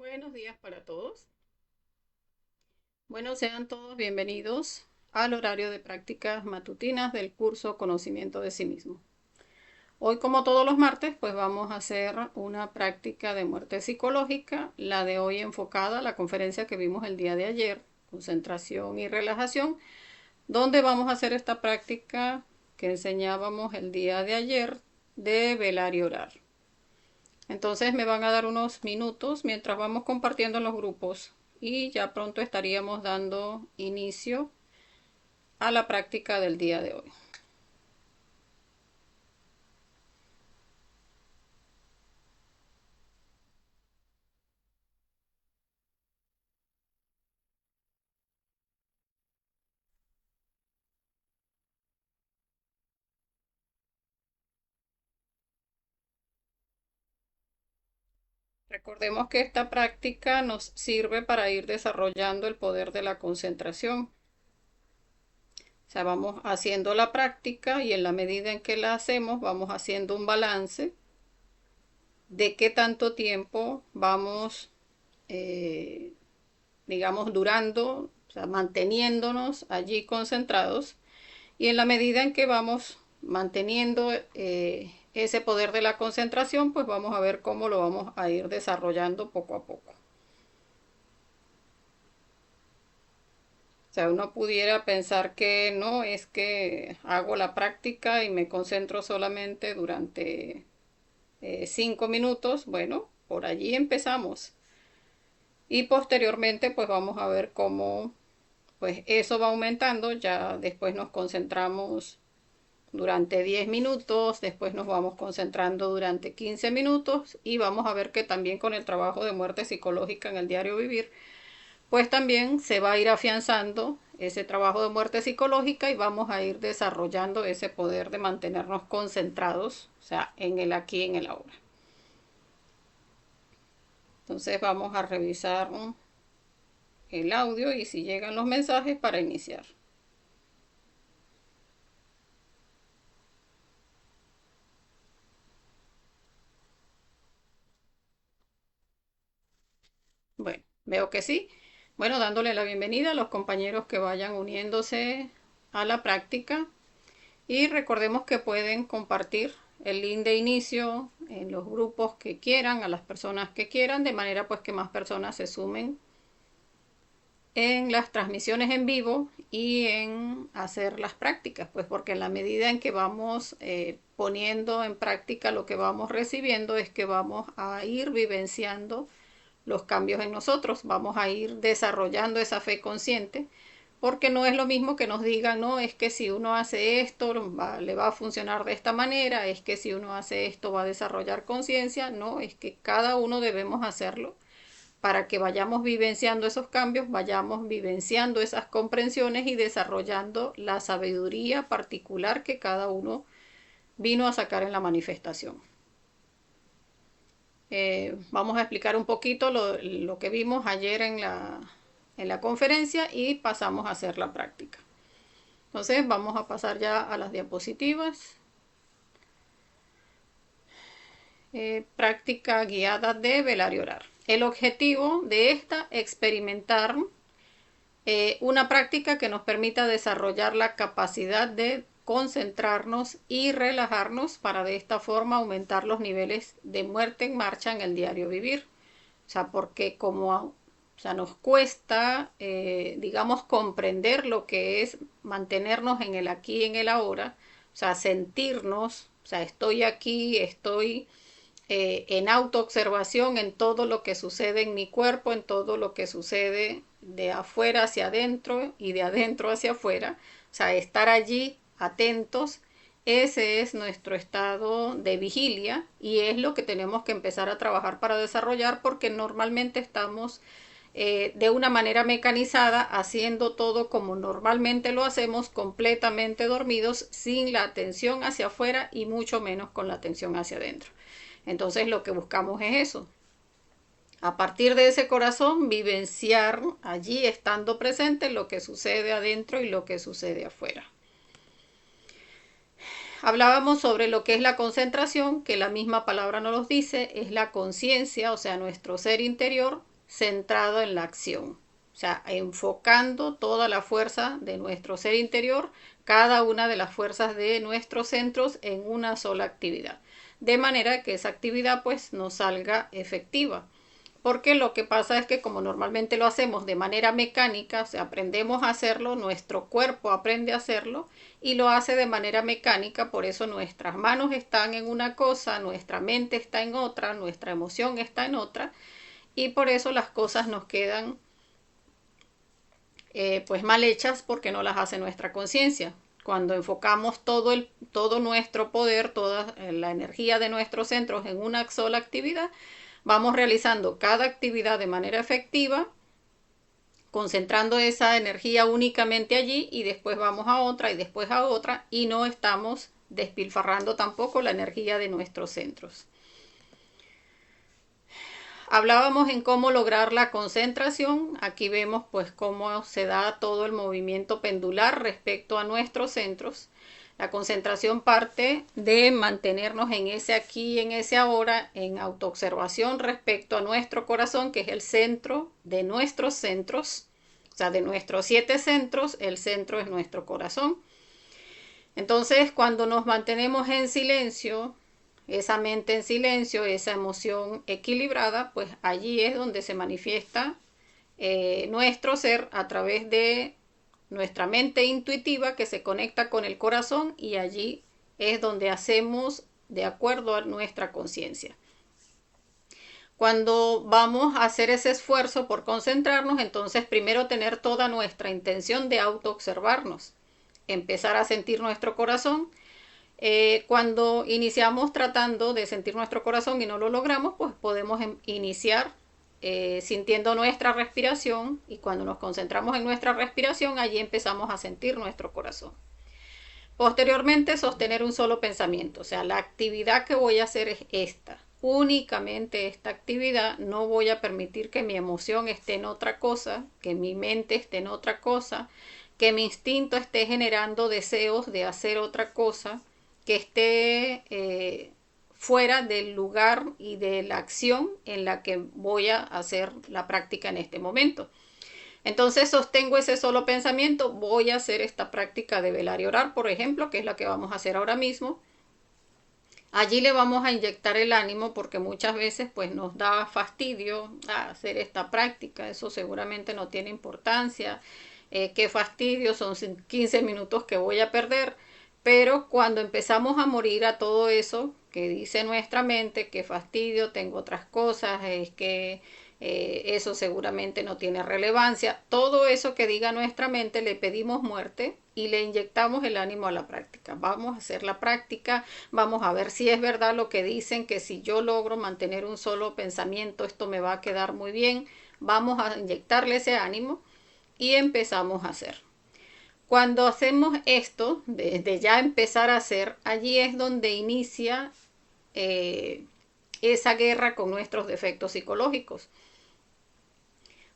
Buenos días para todos. Bueno, sean todos bienvenidos al horario de prácticas matutinas del curso Conocimiento de sí mismo. Hoy, como todos los martes, pues vamos a hacer una práctica de muerte psicológica, la de hoy enfocada a la conferencia que vimos el día de ayer, concentración y relajación, donde vamos a hacer esta práctica que enseñábamos el día de ayer de velar y orar. Entonces me van a dar unos minutos mientras vamos compartiendo en los grupos y ya pronto estaríamos dando inicio a la práctica del día de hoy. Recordemos que esta práctica nos sirve para ir desarrollando el poder de la concentración. O sea, vamos haciendo la práctica y en la medida en que la hacemos vamos haciendo un balance de qué tanto tiempo vamos, eh, digamos, durando, o sea, manteniéndonos allí concentrados. Y en la medida en que vamos manteniendo ese poder de la concentración, pues vamos a ver cómo lo vamos a ir desarrollando poco a poco. O sea, uno pudiera pensar que no, es que hago la práctica y me concentro solamente durante 5 minutos. Bueno, por allí empezamos. Y posteriormente, pues vamos a ver cómo pues eso va aumentando. Ya después nos concentramos durante 10 minutos, después nos vamos concentrando durante 15 minutos y vamos a ver que también con el trabajo de muerte psicológica en el diario vivir, pues también se va a ir afianzando ese trabajo de muerte psicológica y vamos a ir desarrollando ese poder de mantenernos concentrados, o sea, en el aquí y en el ahora. Entonces vamos a revisar el audio y si llegan los mensajes para iniciar. Bueno, veo que sí. Bueno, dándole la bienvenida a los compañeros que vayan uniéndose a la práctica y recordemos que pueden compartir el link de inicio en los grupos que quieran, a las personas que quieran, de manera pues que más personas se sumen en las transmisiones en vivo y en hacer las prácticas, pues porque en la medida en que vamos poniendo en práctica lo que vamos recibiendo es que vamos a ir vivenciando los cambios en nosotros, vamos a ir desarrollando esa fe consciente, porque no es lo mismo que nos digan, no, es que si uno hace esto le va a funcionar de esta manera, es que si uno hace esto va a desarrollar conciencia, no, es que cada uno debemos hacerlo para que vayamos vivenciando esos cambios, vayamos vivenciando esas comprensiones y desarrollando la sabiduría particular que cada uno vino a sacar en la manifestación. Vamos a explicar un poquito lo que vimos ayer en la conferencia y pasamos a hacer la práctica. Entonces vamos a pasar ya a las diapositivas. Práctica guiada de velar y orar. El objetivo de esta es experimentar una práctica que nos permita desarrollar la capacidad de concentrarnos y relajarnos para de esta forma aumentar los niveles de muerte en marcha en el diario vivir. O sea, porque como o sea, nos cuesta, digamos, comprender lo que es mantenernos en el aquí y en el ahora, o sea, sentirnos, o sea, estoy aquí, estoy en autoobservación en todo lo que sucede en mi cuerpo, en todo lo que sucede de afuera hacia adentro y de adentro hacia afuera, o sea, estar allí atentos. Ese es nuestro estado de vigilia y es lo que tenemos que empezar a trabajar para desarrollar porque normalmente estamos de una manera mecanizada haciendo todo como normalmente lo hacemos, completamente dormidos, sin la atención hacia afuera y mucho menos con la atención hacia adentro. Entonces lo que buscamos es eso. A partir de ese corazón, vivenciar allí estando presente lo que sucede adentro y lo que sucede afuera. Hablábamos sobre lo que es la concentración, que la misma palabra nos lo dice, es la conciencia, o sea, nuestro ser interior, centrado en la acción. O sea, enfocando toda la fuerza de nuestro ser interior, cada una de las fuerzas de nuestros centros en una sola actividad. De manera que esa actividad pues nos salga efectiva. Porque lo que pasa es que como normalmente lo hacemos de manera mecánica, o sea, aprendemos a hacerlo, nuestro cuerpo aprende a hacerlo y lo hace de manera mecánica, por eso nuestras manos están en una cosa, nuestra mente está en otra, nuestra emoción está en otra y por eso las cosas nos quedan pues mal hechas porque no las hace nuestra conciencia. Cuando enfocamos todo nuestro poder, toda la energía de nuestros centros en una sola actividad, vamos realizando cada actividad de manera efectiva, concentrando esa energía únicamente allí y después vamos a otra y después a otra y no estamos despilfarrando tampoco la energía de nuestros centros. Hablábamos en cómo lograr la concentración. Aquí vemos pues cómo se da todo el movimiento pendular respecto a nuestros centros. La concentración parte de mantenernos en ese aquí, en ese ahora, en autoobservación respecto a nuestro corazón, que es el centro de nuestros centros. O sea, de nuestros 7 centros, el centro es nuestro corazón. Entonces, cuando nos mantenemos en silencio, esa mente en silencio, esa emoción equilibrada, pues allí es donde se manifiesta nuestro ser a través de nuestra mente intuitiva que se conecta con el corazón y allí es donde hacemos de acuerdo a nuestra conciencia. Cuando vamos a hacer ese esfuerzo por concentrarnos, entonces primero tener toda nuestra intención de autoobservarnos, empezar a sentir nuestro corazón. Cuando iniciamos tratando de sentir nuestro corazón y no lo logramos, pues podemos iniciar sintiendo nuestra respiración y cuando nos concentramos en nuestra respiración, allí empezamos a sentir nuestro corazón. Posteriormente, sostener un solo pensamiento, o sea, la actividad que voy a hacer es esta, únicamente esta actividad, no voy a permitir que mi emoción esté en otra cosa, que mi mente esté en otra cosa, que mi instinto esté generando deseos de hacer otra cosa, que esté fuera del lugar y de la acción en la que voy a hacer la práctica en este momento. Entonces sostengo ese solo pensamiento, voy a hacer esta práctica de velar y orar, por ejemplo, que es la que vamos a hacer ahora mismo. Allí le vamos a inyectar el ánimo porque muchas veces pues nos da fastidio hacer esta práctica, eso seguramente no tiene importancia, qué fastidio, son 15 minutos que voy a perder. Pero cuando empezamos a morir a todo eso que dice nuestra mente, que fastidio, tengo otras cosas, es que eso seguramente no tiene relevancia, todo eso que diga nuestra mente le pedimos muerte y le inyectamos el ánimo a la práctica. Vamos a hacer la práctica, vamos a ver si es verdad lo que dicen, que si yo logro mantener un solo pensamiento, esto me va a quedar muy bien. Vamos a inyectarle ese ánimo y empezamos a hacer. Cuando hacemos esto, desde ya empezar a hacer, allí es donde inicia esa guerra con nuestros defectos psicológicos.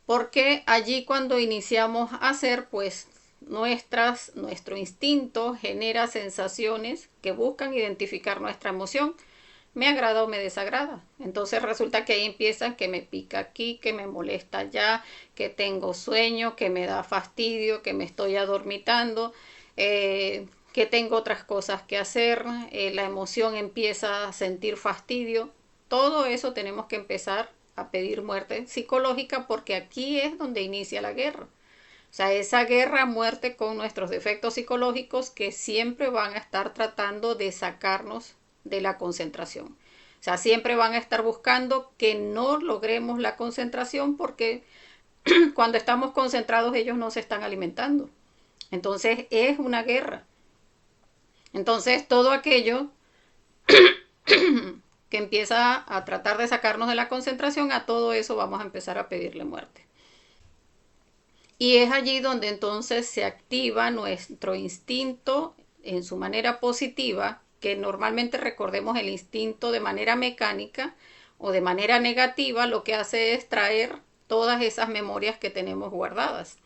Porque allí cuando iniciamos a hacer, pues nuestro instinto genera sensaciones que buscan identificar nuestra emoción. Me agrada o me desagrada. Entonces resulta que ahí empiezan que me pica aquí, que me molesta allá, que tengo sueño, que me da fastidio, que me estoy adormitando, que tengo otras cosas que hacer, la emoción empieza a sentir fastidio. Todo eso tenemos que empezar a pedir muerte psicológica porque aquí es donde inicia la guerra. O sea, esa guerra a muerte con nuestros defectos psicológicos que siempre van a estar tratando de sacarnos de la concentración. O sea, siempre van a estar buscando que no logremos la concentración porque cuando estamos concentrados ellos no se están alimentando. Entonces es una guerra. Entonces todo aquello que empieza a tratar de sacarnos de la concentración, a todo eso vamos a empezar a pedirle muerte. Y es allí donde entonces se activa nuestro instinto en su manera positiva, que normalmente recordemos el instinto de manera mecánica o de manera negativa, lo que hace es traer todas esas memorias que tenemos guardadas.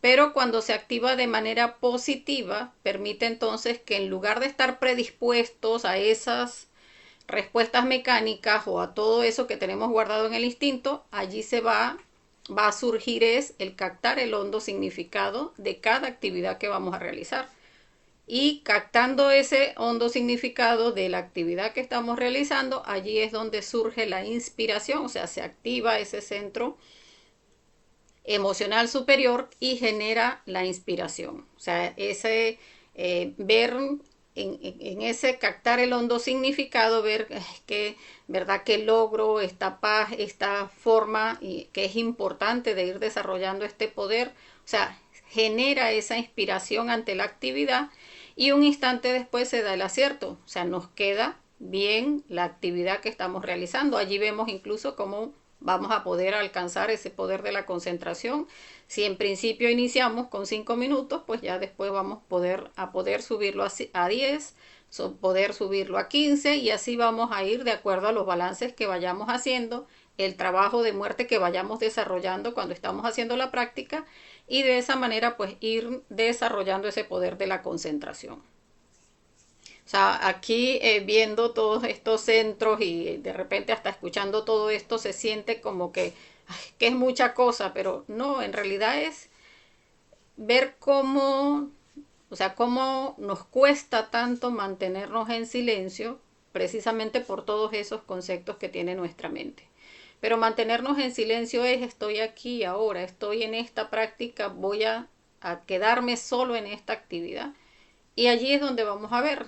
Pero cuando se activa de manera positiva, permite entonces que en lugar de estar predispuestos a esas respuestas mecánicas o a todo eso que tenemos guardado en el instinto, allí se va va a surgir es el captar el hondo significado de cada actividad que vamos a realizar. Y captando ese hondo significado de la actividad que estamos realizando, allí es donde surge la inspiración, o sea, se activa ese centro emocional superior y genera la inspiración. O sea, ese ver en ese captar el hondo significado, ver que, verdad, que logro esta paz, esta forma y que es importante de ir desarrollando este poder. O sea, genera esa inspiración ante la actividad y un instante después se da el acierto. O sea, nos queda bien la actividad que estamos realizando. Allí vemos incluso cómo vamos a poder alcanzar ese poder de la concentración. Si en principio iniciamos con 5 minutos, pues ya después vamos a poder subirlo a 10, poder subirlo a 15 y así vamos a ir de acuerdo a los balances que vayamos haciendo, el trabajo de muerte que vayamos desarrollando cuando estamos haciendo la práctica y de esa manera pues ir desarrollando ese poder de la concentración. O sea, aquí viendo todos estos centros y de repente hasta escuchando todo esto se siente como que es mucha cosa, pero no, en realidad es ver cómo, o sea, cómo nos cuesta tanto mantenernos en silencio precisamente por todos esos conceptos que tiene nuestra mente. Pero mantenernos en silencio es estoy aquí ahora, estoy en esta práctica, voy a quedarme solo en esta actividad. Y allí es donde vamos a ver,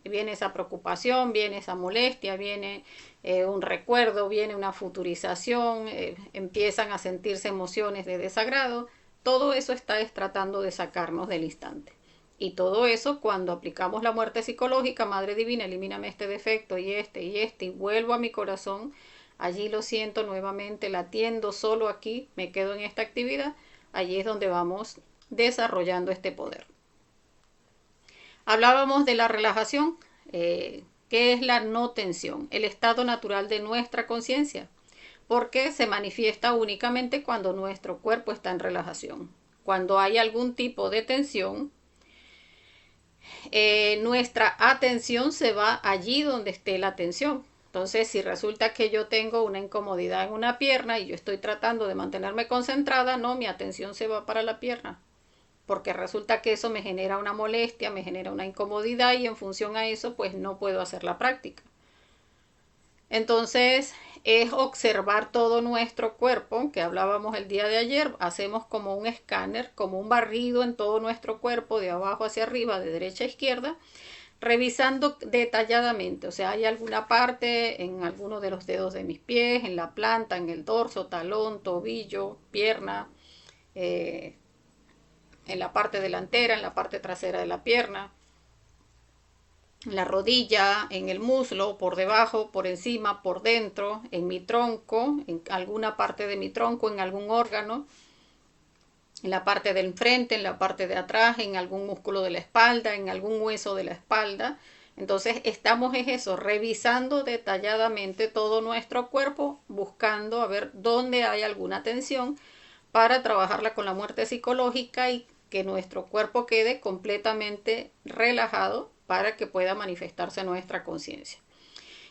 viene esa preocupación, viene esa molestia, viene un recuerdo, viene una futurización, empiezan a sentirse emociones de desagrado. Todo eso está tratando de sacarnos del instante. Y todo eso cuando aplicamos la muerte psicológica, Madre Divina, elimíname este defecto y vuelvo a mi corazón, allí lo siento nuevamente, la atiendo solo aquí, me quedo en esta actividad, allí es donde vamos desarrollando este poder. Hablábamos de la relajación, que es la no tensión, el estado natural de nuestra conciencia, porque se manifiesta únicamente cuando nuestro cuerpo está en relajación. Cuando hay algún tipo de tensión, nuestra atención se va allí donde esté la tensión. Entonces, si resulta que yo tengo una incomodidad en una pierna y yo estoy tratando de mantenerme concentrada, no, mi atención se va para la pierna porque resulta que eso me genera una molestia, me genera una incomodidad y en función a eso pues no puedo hacer la práctica. Entonces es observar todo nuestro cuerpo, que hablábamos el día de ayer, hacemos como un escáner, como un barrido en todo nuestro cuerpo, de abajo hacia arriba, de derecha a izquierda, revisando detalladamente, o sea, hay alguna parte en alguno de los dedos de mis pies, en la planta, en el dorso, talón, tobillo, pierna, en la parte delantera, en la parte trasera de la pierna, en la rodilla, en el muslo, por debajo, por encima, por dentro, en mi tronco, en alguna parte de mi tronco, en algún órgano, en la parte del frente, en la parte de atrás, en algún músculo de la espalda, en algún hueso de la espalda. Entonces estamos en eso, revisando detalladamente todo nuestro cuerpo, buscando a ver dónde hay alguna tensión para trabajarla con la muerte psicológica y que nuestro cuerpo quede completamente relajado para que pueda manifestarse nuestra conciencia.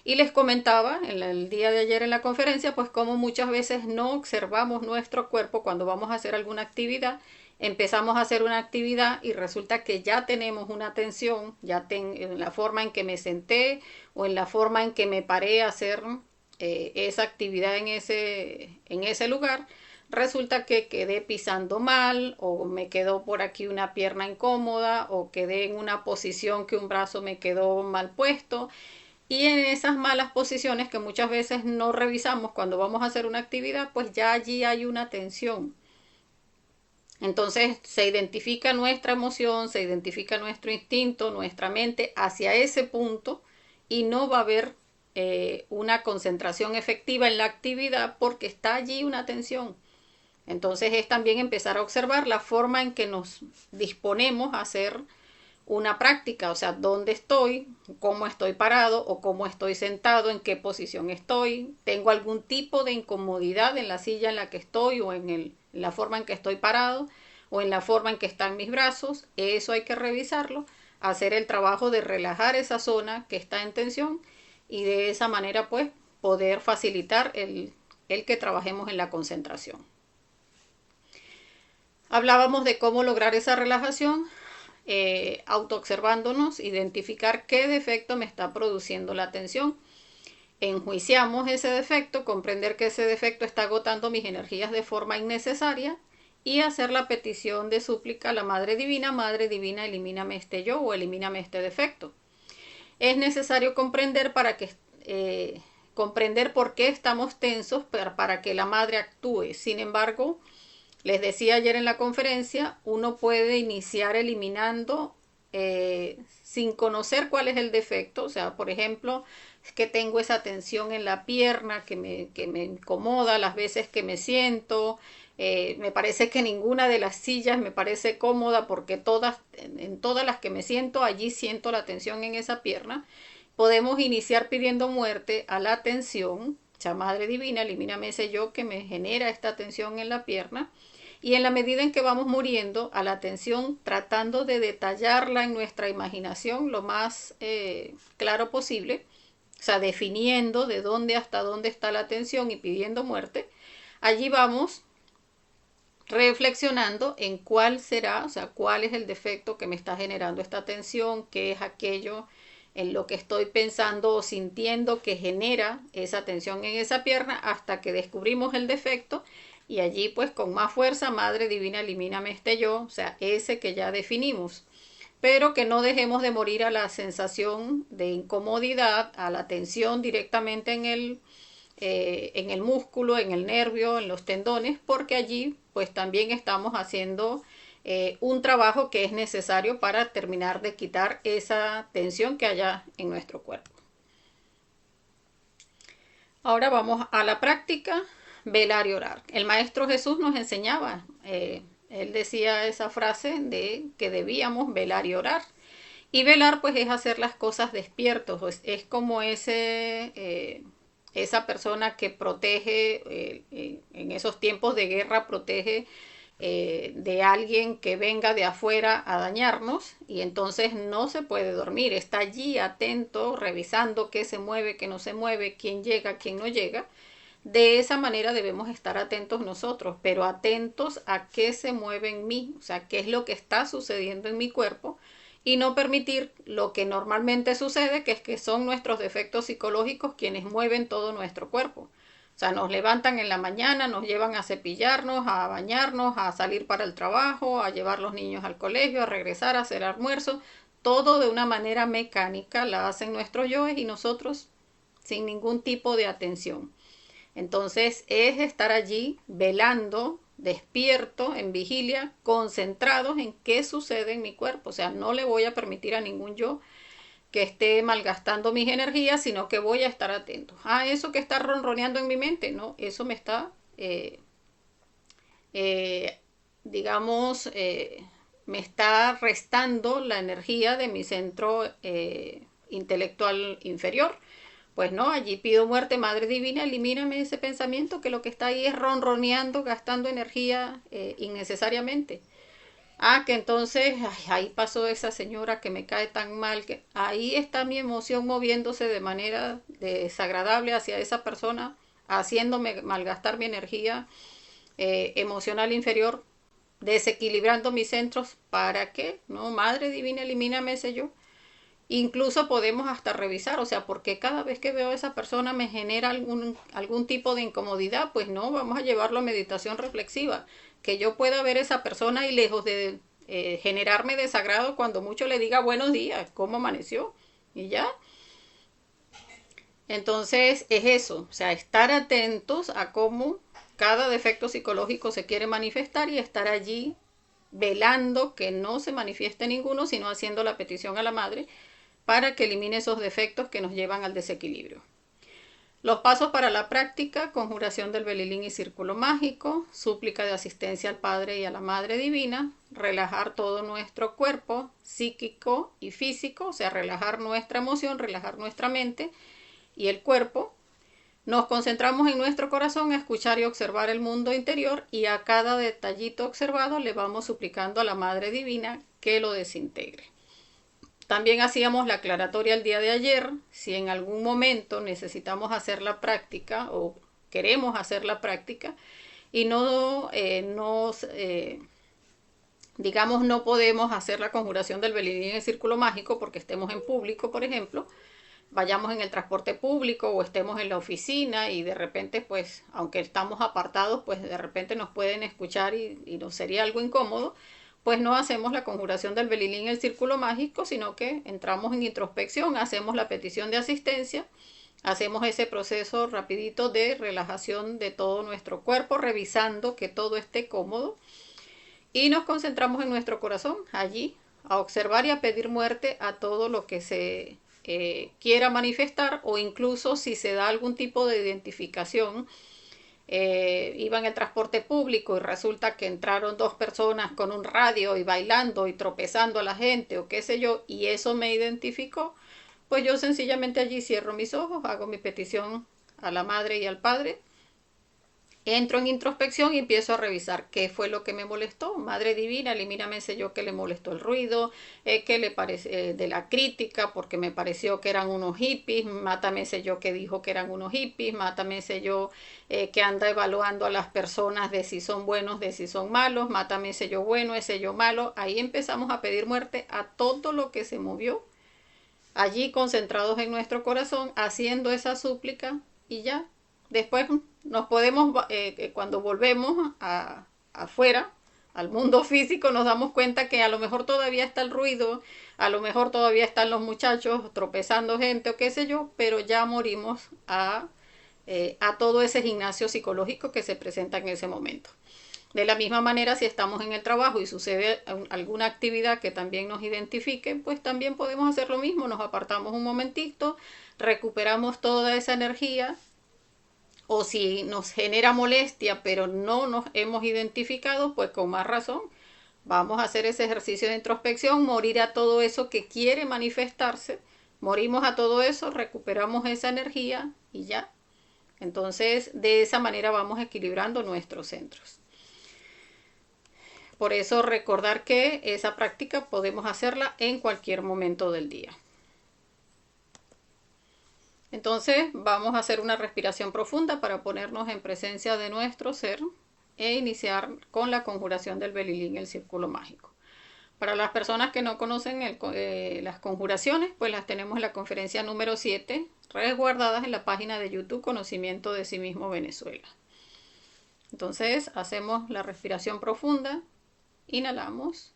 Y les comentaba en el día de ayer en la conferencia, pues como muchas veces no observamos nuestro cuerpo cuando vamos a hacer alguna actividad, empezamos a hacer una actividad y resulta que ya tenemos una tensión, en la forma en que me senté o en la forma en que me paré a hacer esa actividad en ese lugar, resulta que quedé pisando mal o me quedó por aquí una pierna incómoda o quedé en una posición que un brazo me quedó mal puesto y en esas malas posiciones que muchas veces no revisamos cuando vamos a hacer una actividad, pues ya allí hay una tensión. Entonces se identifica nuestra emoción, se identifica nuestro instinto, nuestra mente hacia ese punto y no va a haber una concentración efectiva en la actividad porque está allí una tensión. Entonces es también empezar a observar la forma en que nos disponemos a hacer una práctica, o sea, dónde estoy, cómo estoy parado o cómo estoy sentado, en qué posición estoy, tengo algún tipo de incomodidad en la silla en la que estoy o en la forma en que estoy parado o en la forma en que están mis brazos, eso hay que revisarlo, hacer el trabajo de relajar esa zona que está en tensión y de esa manera pues poder facilitar el que trabajemos en la concentración. Hablábamos de cómo lograr esa relajación, autoobservándonos, identificar qué defecto me está produciendo la tensión. Enjuiciamos ese defecto, comprender que ese defecto está agotando mis energías de forma innecesaria y hacer la petición de súplica a la Madre Divina, elimíname este yo o elimíname este defecto. Es necesario comprender comprender por qué estamos tensos para que la Madre actúe. Sin embargo, les decía ayer en la conferencia, uno puede iniciar eliminando sin conocer cuál es el defecto. O sea, por ejemplo, es que tengo esa tensión en la pierna que me incomoda las veces que me siento. Me parece que ninguna de las sillas me parece cómoda porque en todas las que me siento, allí siento la tensión en esa pierna. Podemos iniciar pidiendo muerte a la tensión. O sea, Madre Divina, elimíname ese yo que me genera esta tensión en la pierna. Y en la medida en que vamos muriendo a la tensión, tratando de detallarla en nuestra imaginación lo más claro posible, o sea, definiendo de dónde hasta dónde está la tensión y pidiendo muerte, allí vamos reflexionando en cuál será, o sea, cuál es el defecto que me está generando esta tensión, qué es aquello en lo que estoy pensando o sintiendo que genera esa tensión en esa pierna, hasta que descubrimos el defecto. Y allí pues con más fuerza, Madre Divina, elimíname este yo, o sea, ese que ya definimos. Pero que no dejemos de morir a la sensación de incomodidad, a la tensión directamente en el músculo, en el nervio, en los tendones, porque allí pues también estamos haciendo un trabajo que es necesario para terminar de quitar esa tensión que haya en nuestro cuerpo. Ahora vamos a la práctica, velar y orar. El Maestro Jesús nos enseñaba, él decía esa frase de que debíamos velar y orar. Y velar pues es hacer las cosas despiertos, es como esa persona que protege, en esos tiempos de guerra protege de alguien que venga de afuera a dañarnos, y entonces no se puede dormir, está allí atento, revisando qué se mueve, qué no se mueve, quién llega, quién no llega. De esa manera debemos estar atentos nosotros, pero atentos a qué se mueve en mí, o sea, qué es lo que está sucediendo en mi cuerpo, y no permitir lo que normalmente sucede, que es que son nuestros defectos psicológicos quienes mueven todo nuestro cuerpo. O sea, nos levantan en la mañana, nos llevan a cepillarnos, a bañarnos, a salir para el trabajo, a llevar los niños al colegio, a regresar, a hacer almuerzo. Todo de una manera mecánica la hacen nuestros yoes y nosotros sin ningún tipo de atención. Entonces es estar allí velando, despierto, en vigilia, concentrados en qué sucede en mi cuerpo. O sea, no le voy a permitir a ningún yo que esté malgastando mis energías, sino que voy a estar atento. Ah, eso que está ronroneando en mi mente, no, eso me está, eh, digamos, me está restando la energía de mi centro intelectual inferior. Pues no, allí pido muerte, Madre Divina, elimíname ese pensamiento que lo que está ahí es ronroneando, gastando energía innecesariamente. Ah, que entonces, ay, ahí pasó esa señora que me cae tan mal, que ahí está mi emoción moviéndose de manera desagradable hacia esa persona, haciéndome malgastar mi energía emocional inferior, desequilibrando mis centros. ¿Para qué? No, Madre Divina, elimíname ese yo. Incluso podemos hasta revisar, o sea, porque cada vez que veo a esa persona me genera algún tipo de incomodidad. Pues no, vamos a llevarlo a meditación reflexiva, que yo pueda ver a esa persona y lejos de generarme desagrado, cuando mucho le diga buenos días, ¿cómo amaneció? Y ya. Entonces es eso, o sea, estar atentos a cómo cada defecto psicológico se quiere manifestar y estar allí velando que no se manifieste ninguno, sino haciendo la petición a la Madre para que elimine esos defectos que nos llevan al desequilibrio. Los pasos para la práctica: conjuración del belilín y círculo mágico, súplica de asistencia al Padre y a la Madre Divina, relajar todo nuestro cuerpo psíquico y físico, o sea, relajar nuestra emoción, relajar nuestra mente y el cuerpo. Nos concentramos en nuestro corazón a escuchar y observar el mundo interior, y a cada detallito observado le vamos suplicando a la Madre Divina que lo desintegre. También hacíamos la aclaratoria el día de ayer. Si en algún momento necesitamos hacer la práctica o queremos hacer la práctica y no nos digamos, no podemos hacer la conjuración del Belilín en el círculo mágico porque estemos en público, por ejemplo, vayamos en el transporte público o estemos en la oficina y de repente, pues, aunque estamos apartados, pues de repente nos pueden escuchar y nos sería algo incómodo, pues no hacemos la conjuración del Belilín en el círculo mágico, sino que entramos en introspección, hacemos la petición de asistencia, hacemos ese proceso rapidito de relajación de todo nuestro cuerpo, revisando que todo esté cómodo y nos concentramos en nuestro corazón, allí, a observar y a pedir muerte a todo lo que se quiera manifestar, o incluso si se da algún tipo de identificación. Iba en el transporte público y resulta que entraron dos personas con un radio y bailando y tropezando a la gente o qué sé yo, y eso me identificó, pues yo sencillamente allí cierro mis ojos, hago mi petición a la madre y al padre, entro en introspección y empiezo a revisar qué fue lo que me molestó. Madre Divina, elimíname ese yo que le molestó el ruido, que le parece de la crítica, porque me pareció que eran unos hippies, mátame ese yo que dijo que eran unos hippies, mátame ese yo que anda evaluando a las personas de si son buenos, de si son malos, mátame ese yo bueno, ese yo malo. Ahí empezamos a pedir muerte a todo lo que se movió, allí concentrados en nuestro corazón, haciendo esa súplica y ya. Después nos podemos, cuando volvemos afuera, al mundo físico, nos damos cuenta que a lo mejor todavía está el ruido, a lo mejor todavía están los muchachos tropezando gente o qué sé yo, pero ya morimos a todo ese gimnasio psicológico que se presenta en ese momento. De la misma manera, si estamos en el trabajo y sucede alguna actividad que también nos identifique, pues también podemos hacer lo mismo, nos apartamos un momentito, recuperamos toda esa energía, o si nos genera molestia pero no nos hemos identificado, pues con más razón vamos a hacer ese ejercicio de introspección, morir a todo eso que quiere manifestarse, morimos a todo eso, recuperamos esa energía y ya. Entonces, de esa manera vamos equilibrando nuestros centros. Por eso recordar que esa práctica podemos hacerla en cualquier momento del día. Entonces vamos a hacer una respiración profunda para ponernos en presencia de nuestro ser e iniciar con la conjuración del Belilín, el círculo mágico. Para las personas que no conocen las conjuraciones, pues las tenemos en la conferencia número 7, resguardadas en la página de YouTube Conocimiento de Sí Mismo Venezuela. Entonces hacemos la respiración profunda. Inhalamos,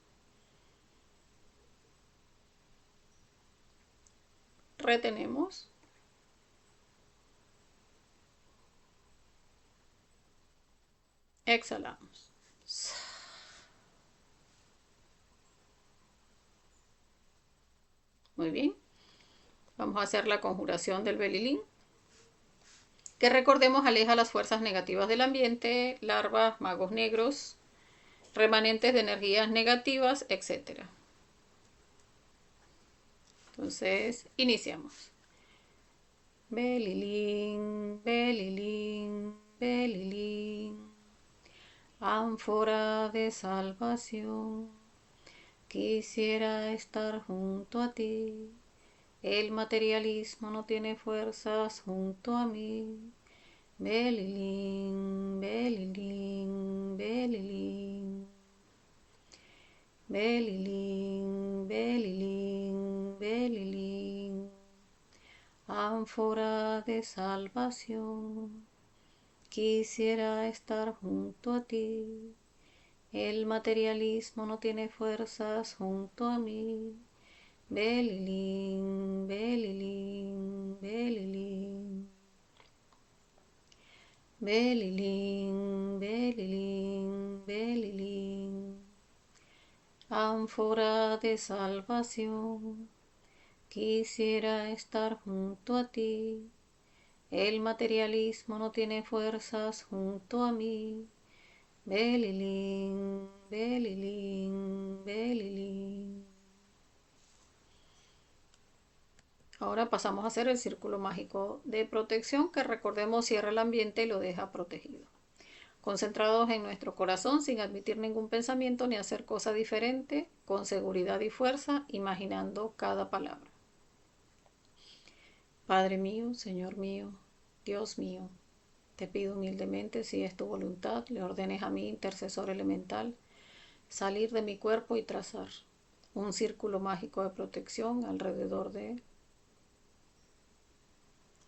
retenemos, exhalamos. Muy bien. Vamos a hacer la conjuración del Belilín, que recordemos aleja las fuerzas negativas del ambiente, larvas, magos negros, remanentes de energías negativas, etc. Entonces, iniciamos. Belilín, Belilín, Belilín, ánfora de salvación, quisiera estar junto a ti. El materialismo no tiene fuerzas junto a mí. Belilín, Belilín, Belilín. Belilín, Belilín, Belilín. Ánfora de salvación, quisiera estar junto a ti. El materialismo no tiene fuerzas junto a mí. Belilín, Belilín, Belilín. Belilín, Belilín, Belilín. Ánfora de salvación, quisiera estar junto a ti. El materialismo no tiene fuerzas junto a mí. Belilín, Belilín, Belilín. Ahora pasamos a hacer el círculo mágico de protección, que recordemos cierra el ambiente y lo deja protegido. Concentrados en nuestro corazón, sin admitir ningún pensamiento ni hacer cosa diferente, con seguridad y fuerza, imaginando cada palabra. Padre mío, Señor mío, Dios mío, te pido humildemente, si es tu voluntad, le ordenes a mí, intercesor elemental, salir de mi cuerpo y trazar un círculo mágico de protección alrededor de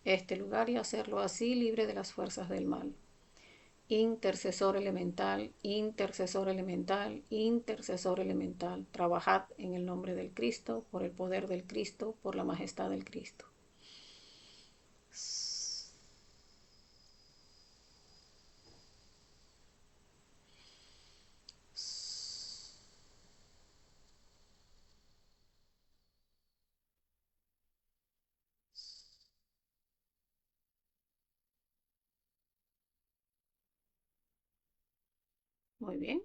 este lugar y hacerlo así libre de las fuerzas del mal. Intercesor elemental, intercesor elemental, intercesor elemental. Trabajad en el nombre del Cristo, por el poder del Cristo, por la majestad del Cristo. Muy bien.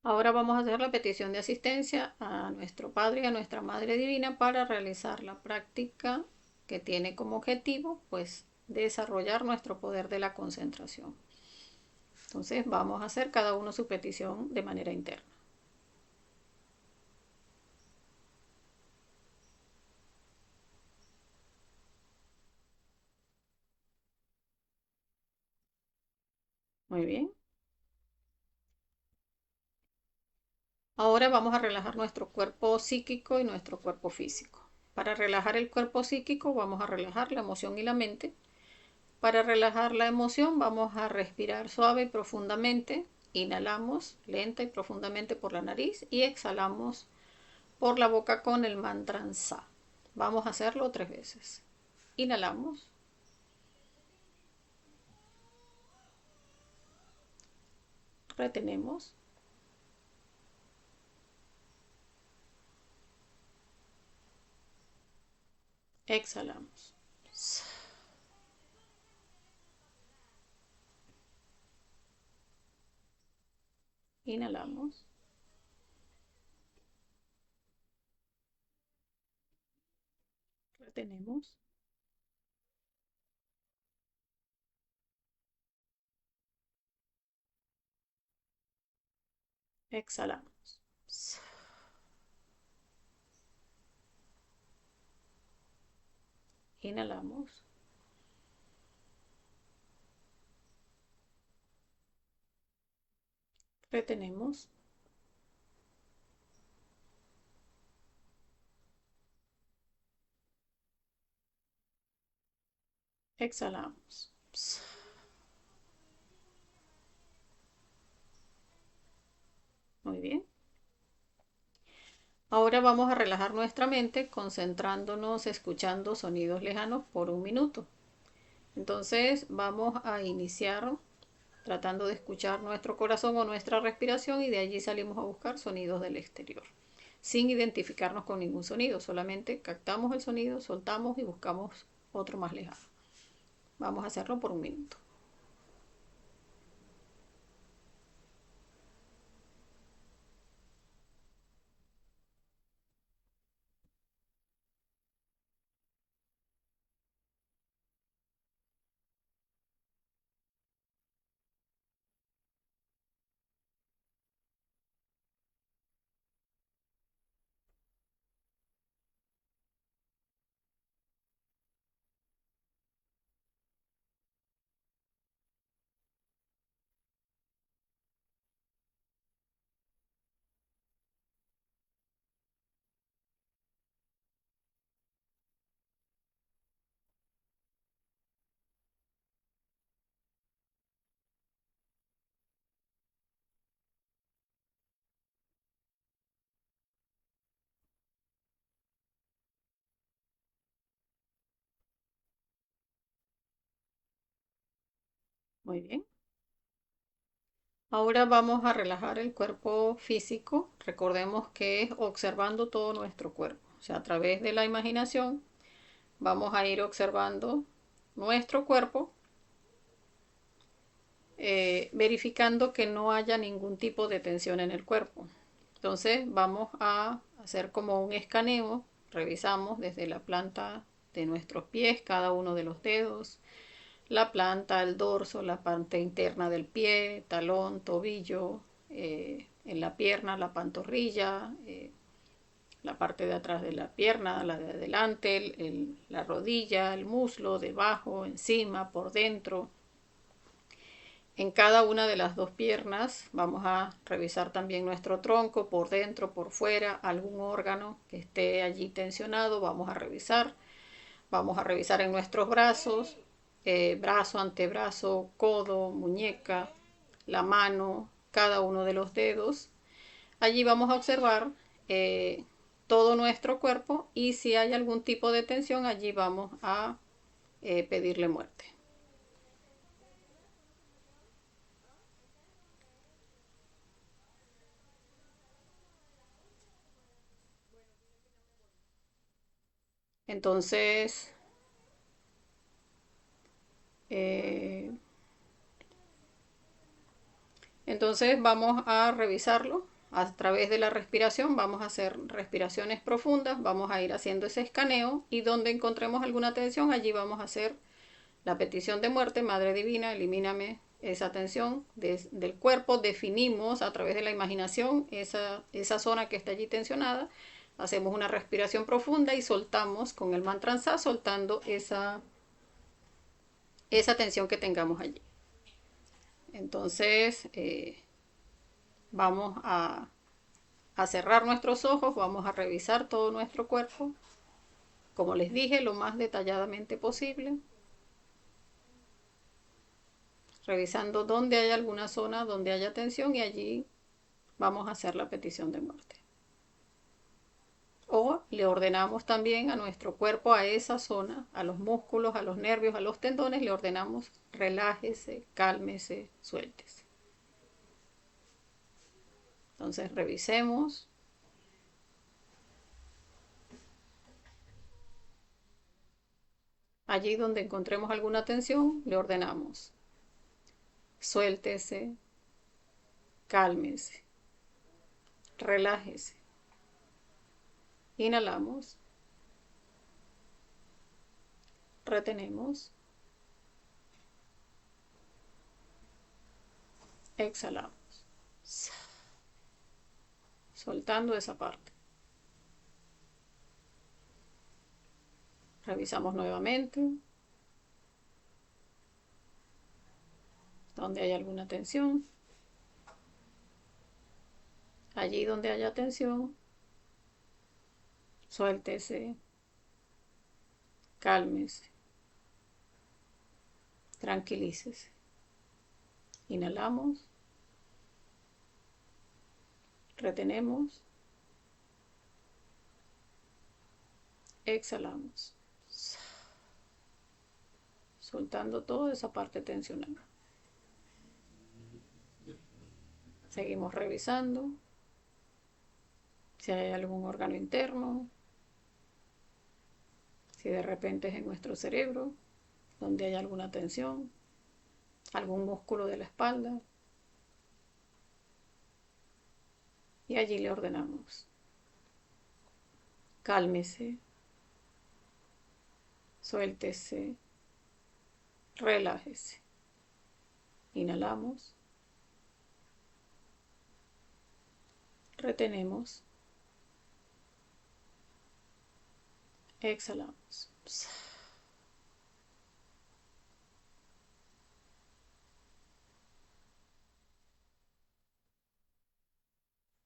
Ahora vamos a hacer la petición de asistencia a nuestro Padre y a nuestra Madre Divina para realizar la práctica que tiene como objetivo, pues, desarrollar nuestro poder de la concentración. Entonces vamos a hacer cada uno su petición de manera interna. Muy bien. Ahora vamos a relajar nuestro cuerpo psíquico y nuestro cuerpo físico. Para relajar el cuerpo psíquico vamos a relajar la emoción y la mente. Para relajar la emoción vamos a respirar suave y profundamente. Inhalamos lenta y profundamente por la nariz y exhalamos por la boca con el mantra Sa. Vamos a hacerlo 3 veces. Inhalamos. Retenemos. Exhalamos. Inhalamos. Retenemos. Exhalamos. Inhalamos. Retenemos. Exhalamos. Muy bien. Ahora vamos a relajar nuestra mente concentrándonos escuchando sonidos lejanos por 1 minuto. Entonces vamos a iniciar tratando de escuchar nuestro corazón o nuestra respiración y de allí salimos a buscar sonidos del exterior, sin identificarnos con ningún sonido, solamente captamos el sonido, soltamos y buscamos otro más lejano. Vamos a hacerlo por 1 minuto. Muy bien. Ahora vamos a relajar el cuerpo físico. Recordemos que es observando todo nuestro cuerpo. O sea, a través de la imaginación vamos a ir observando nuestro cuerpo, verificando que no haya ningún tipo de tensión en el cuerpo. Entonces vamos a hacer como un escaneo. Revisamos desde la planta de nuestros pies, cada uno de los dedos, la planta, el dorso, la parte interna del pie, talón, tobillo, en la pierna, la pantorrilla, la parte de atrás de la pierna, la de adelante, la rodilla, el muslo, debajo, encima, por dentro. en cada una de las dos piernas. Vamos a revisar también nuestro tronco por dentro, por fuera, algún órgano que esté allí tensionado. Vamos a revisar. Vamos a revisar en nuestros brazos, brazo, antebrazo, codo, muñeca, la mano, cada uno de los dedos. Allí vamos a observar todo nuestro cuerpo y si hay algún tipo de tensión, allí vamos a pedirle muerte. Entonces, eh, entonces vamos a revisarlo a través de la respiración. Vamos a hacer respiraciones profundas, vamos a ir haciendo ese escaneo y donde encontremos alguna tensión, allí vamos a hacer la petición de muerte. Madre Divina, elimíname esa tensión del cuerpo. Definimos a través de la imaginación esa zona que está allí tensionada. Hacemos una respiración profunda y soltamos con el mantra Sa, soltando esa tensión que tengamos allí. Entonces vamos a cerrar nuestros ojos, vamos a revisar todo nuestro cuerpo, como les dije, lo más detalladamente posible, revisando dónde hay alguna zona donde haya tensión y allí vamos a hacer la petición de muerte. O le ordenamos también a nuestro cuerpo, a esa zona, a los músculos, a los nervios, a los tendones, le ordenamos relájese, cálmese, suéltese. Entonces revisemos. Allí donde encontremos alguna tensión, le ordenamos suéltese, cálmese, relájese. Inhalamos, retenemos, exhalamos, soltando esa parte. Revisamos nuevamente donde hay alguna tensión. Allí donde haya tensión, suéltese, cálmese, tranquilícese. Inhalamos, retenemos, exhalamos, soltando toda esa parte tensionada. Seguimos revisando si hay algún órgano interno, si de repente es en nuestro cerebro, donde hay alguna tensión, algún músculo de la espalda. Y allí le ordenamos, cálmese, suéltese, relájese. Inhalamos, retenemos, exhalamos.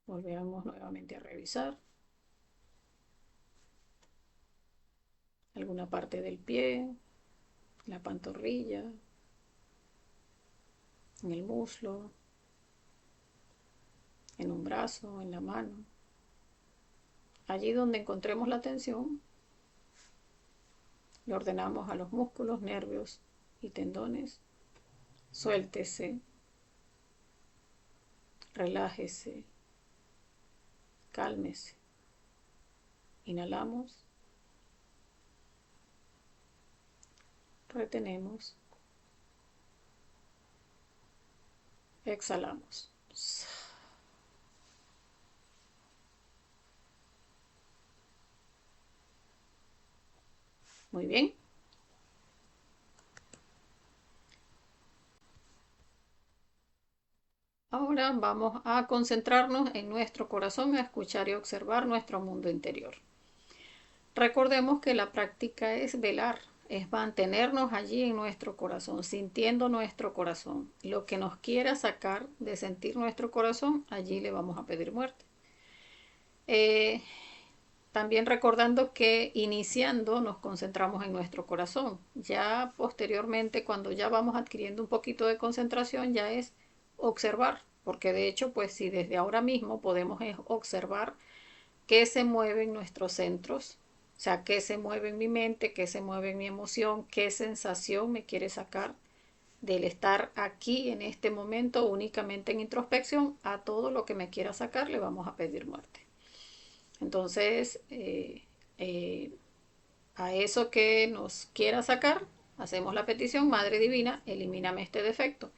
Volvemos nuevamente a revisar alguna parte del pie, la pantorrilla, en el muslo, en un brazo, en la mano. Allí donde encontremos la tensión, le ordenamos a los músculos, nervios y tendones, suéltese, relájese, cálmese. Inhalamos, retenemos, exhalamos. Muy bien. Ahora vamos a concentrarnos en nuestro corazón, a escuchar y observar nuestro mundo interior. Recordemos que la práctica es velar, es mantenernos allí en nuestro corazón, sintiendo nuestro corazón. Lo que nos quiera sacar de sentir nuestro corazón, allí le vamos a pedir muerte. Eh, También recordando que iniciando nos concentramos en nuestro corazón. Ya posteriormente, cuando ya vamos adquiriendo un poquito de concentración, ya es observar, porque de hecho, pues si desde ahora mismo podemos observar qué se mueve en nuestros centros, o sea, qué se mueve en mi mente, qué se mueve en mi emoción, qué sensación me quiere sacar del estar aquí en este momento únicamente en introspección a todo lo que me quiera sacar, le vamos a pedir muerte. Entonces, eh, a eso que nos quiera sacar, hacemos la petición, Madre Divina, elimíname este defecto.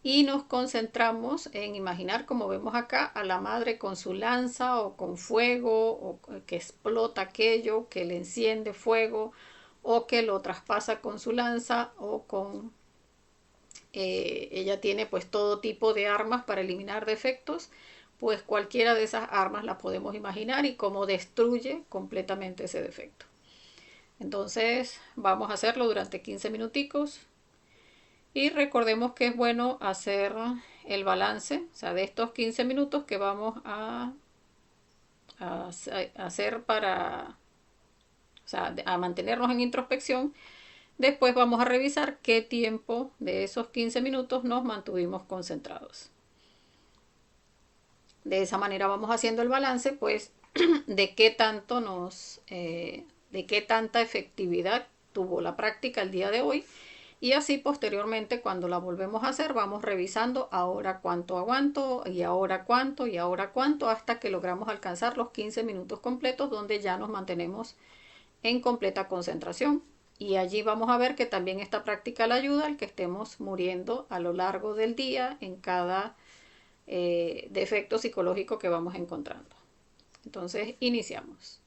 Y nos concentramos en imaginar, como vemos acá, a la madre con su lanza o con fuego, o que explota aquello, que le enciende fuego, o que lo traspasa con su lanza, o con... ella tiene pues todo tipo de armas para eliminar defectos, pues cualquiera de esas armas la podemos imaginar y cómo destruye completamente ese defecto. Entonces vamos a hacerlo durante 15 minuticos y recordemos que es bueno hacer el balance, o sea, de estos 15 minutos que vamos a hacer para, o sea, a mantenernos en introspección. Después vamos a revisar qué tiempo de esos 15 minutos nos mantuvimos concentrados. De esa manera vamos haciendo el balance, pues, de qué tanto de qué tanta efectividad tuvo la práctica el día de hoy. Y así posteriormente, cuando la volvemos a hacer, vamos revisando ahora cuánto aguanto y ahora cuánto y ahora cuánto hasta que logramos alcanzar los 15 minutos completos donde ya nos mantenemos en completa concentración. Y allí vamos a ver que también esta práctica la ayuda al que estemos muriendo a lo largo del día en cada defecto psicológico que vamos encontrando. Entonces, iniciamos.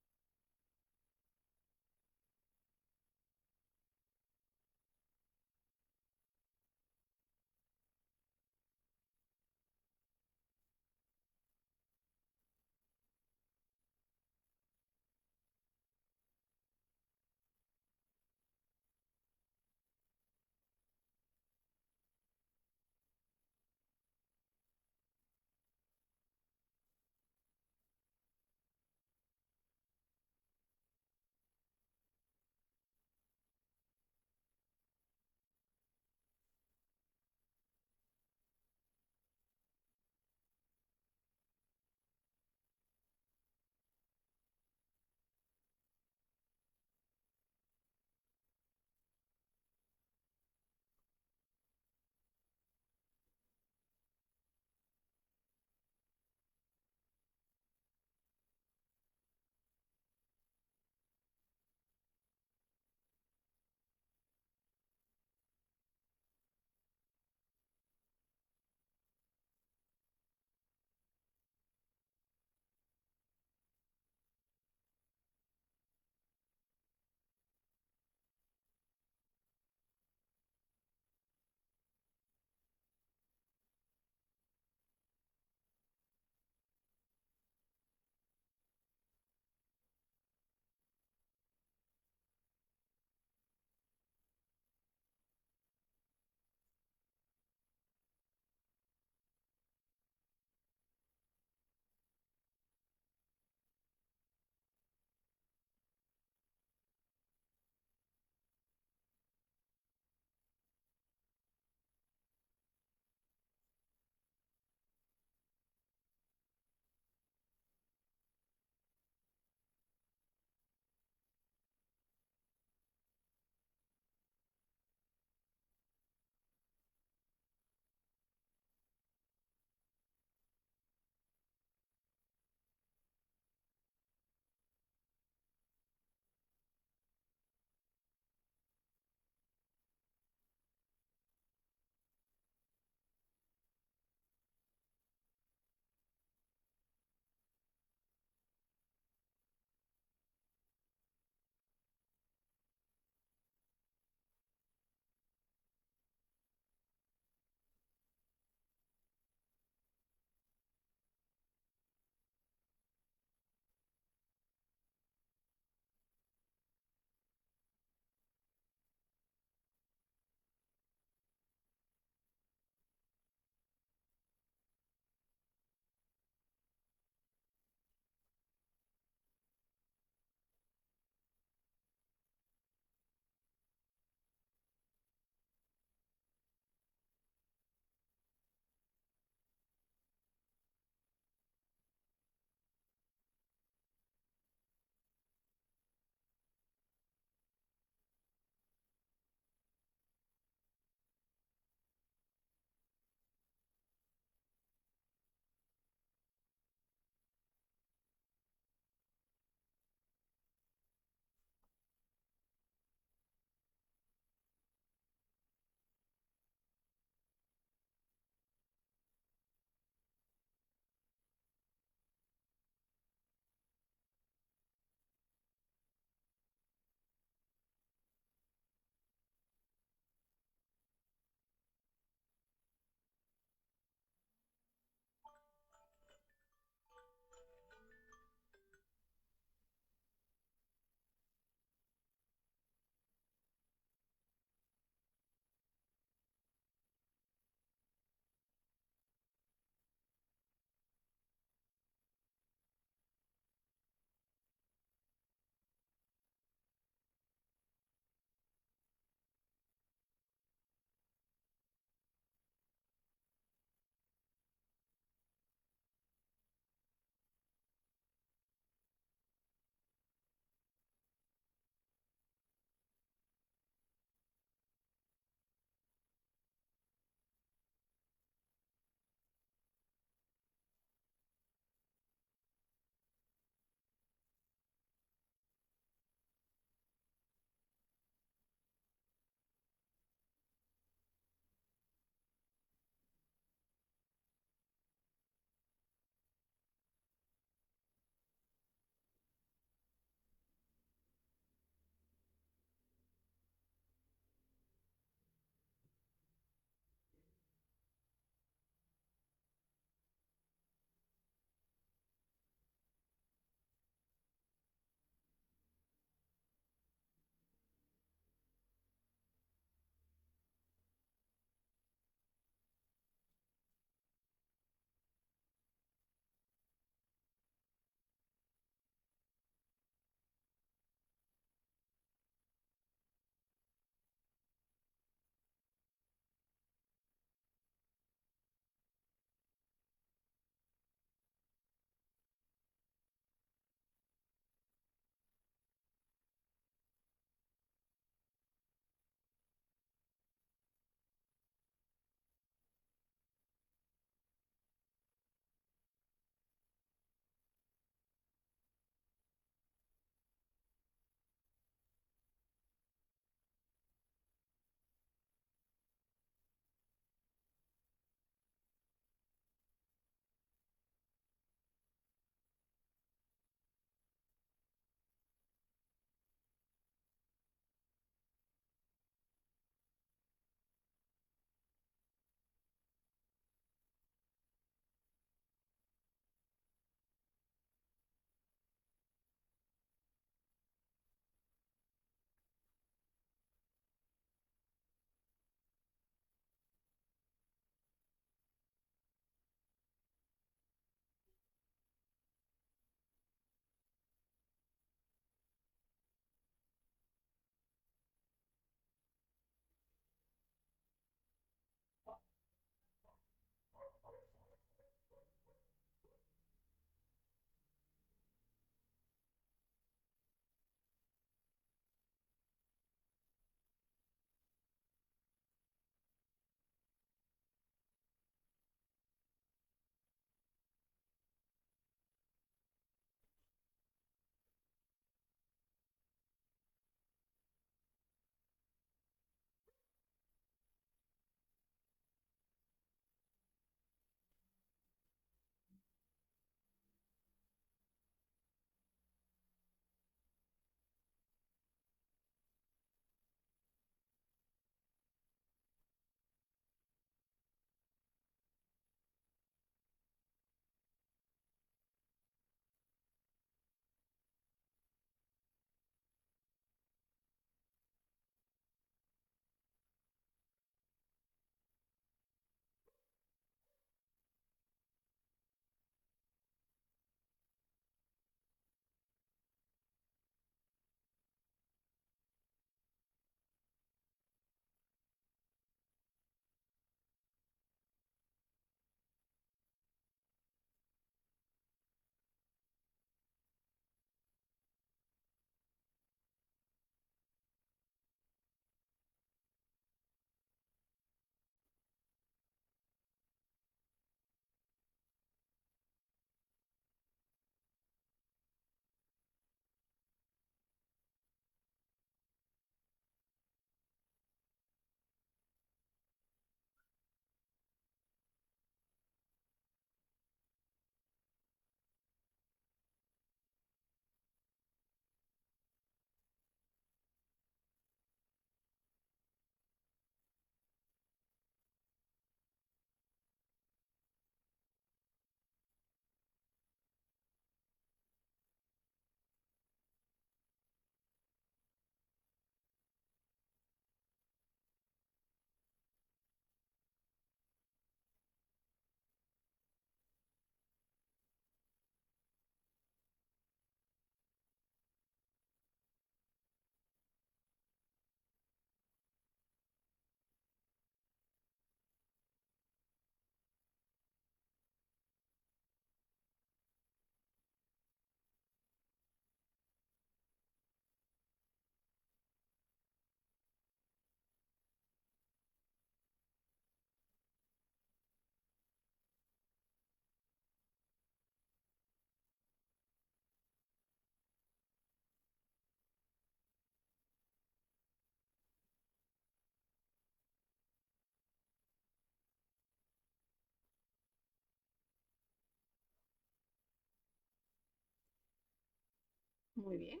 Muy bien.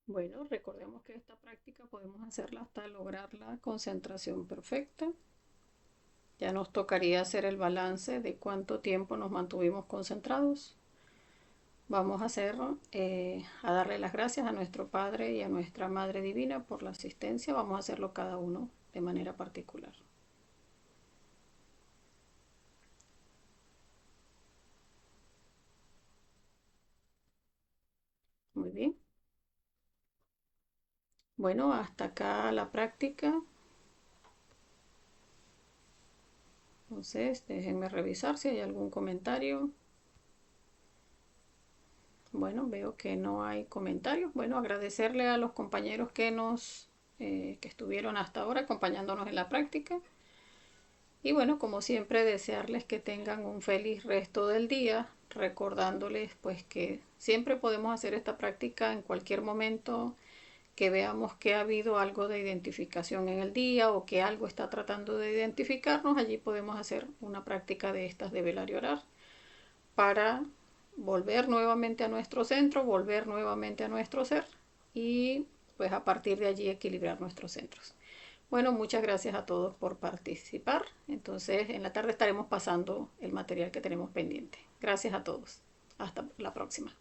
Bueno, recordemos que esta práctica podemos hacerla hasta lograr la concentración perfecta. Ya nos tocaría hacer el balance de cuánto tiempo nos mantuvimos concentrados. Vamos a hacer, a darle las gracias a nuestro Padre y a nuestra Madre Divina por la asistencia. Vamos a hacerlo cada uno de manera particular. Muy bien. Bueno, hasta acá la práctica. Entonces, déjenme revisar si hay algún comentario. Bueno, veo que no hay comentarios. Bueno, agradecerle a los compañeros que estuvieron hasta ahora acompañándonos en la práctica. Y bueno, como siempre, desearles que tengan un feliz resto del día, recordándoles pues que siempre podemos hacer esta práctica en cualquier momento que veamos que ha habido algo de identificación en el día o que algo está tratando de identificarnos. Allí podemos hacer una práctica de estas de velar y orar para volver nuevamente a nuestro centro, volver nuevamente a nuestro ser y pues a partir de allí equilibrar nuestros centros. Bueno, muchas gracias a todos por participar. Entonces, en la tarde estaremos pasando el material que tenemos pendiente. Gracias a todos. Hasta la próxima.